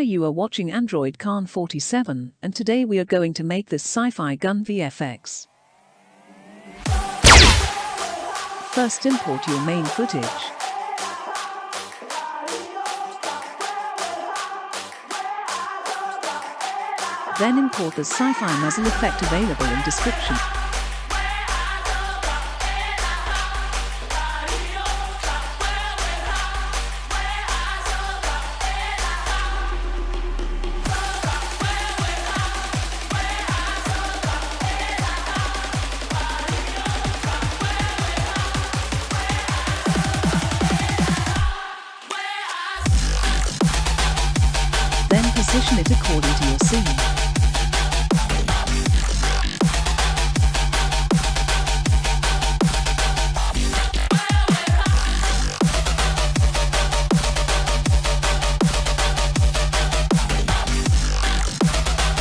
you are watching Android Khan 47, and today we are going to make this sci-fi gun VFX. First, import your main footage. Then import the Sci-fi muzzle effect available in description. Then position it according to your scene.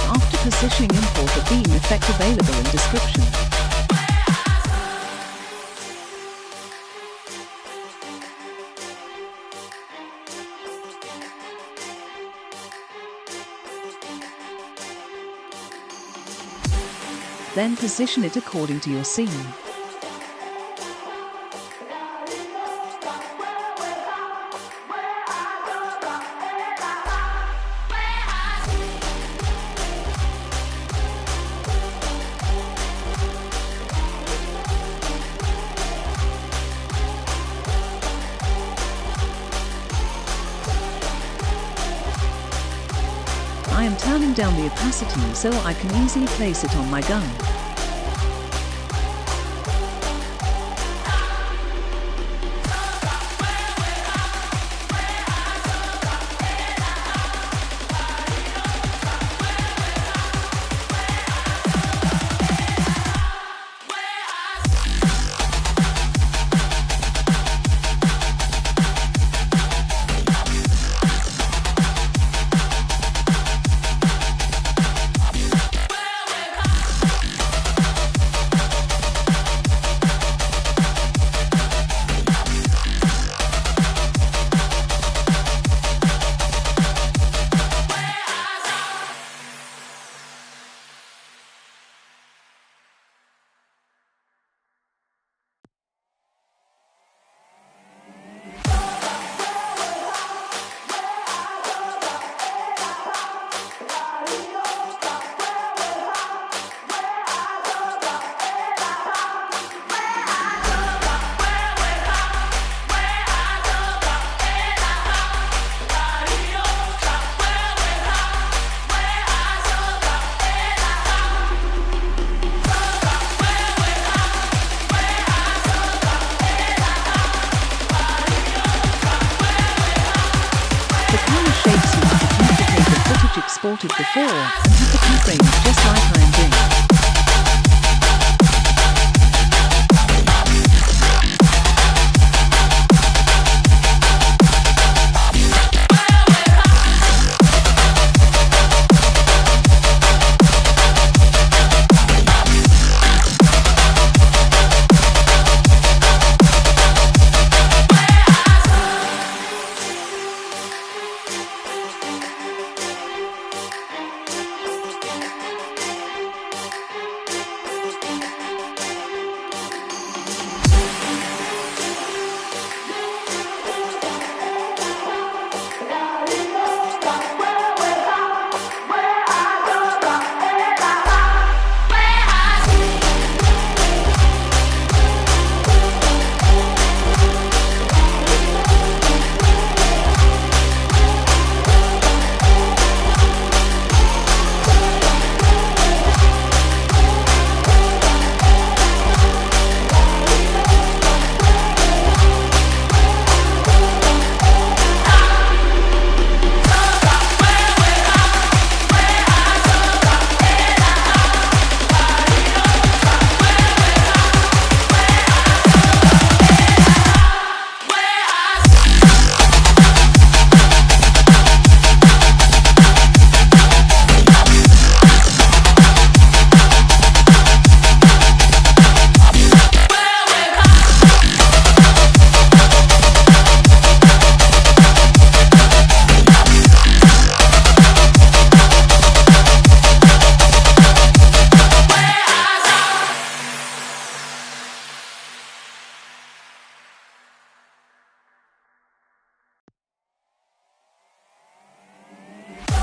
After positioning, import the beam effect available in description. Then position it according to your scene. I am turning down the opacity so I can easily place it on my gun. Shapes you have to duplicate the footage exported before and have the keyframes just like I am doing.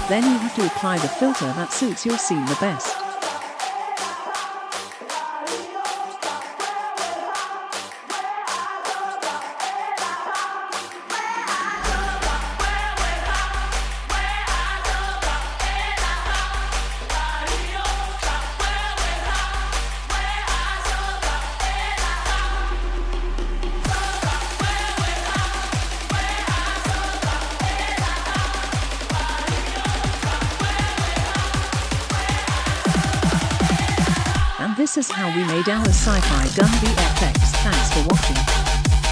Then you have to apply the filter that suits your scene the best. And this is how we made our sci-fi gun VFX. Thanks for watching.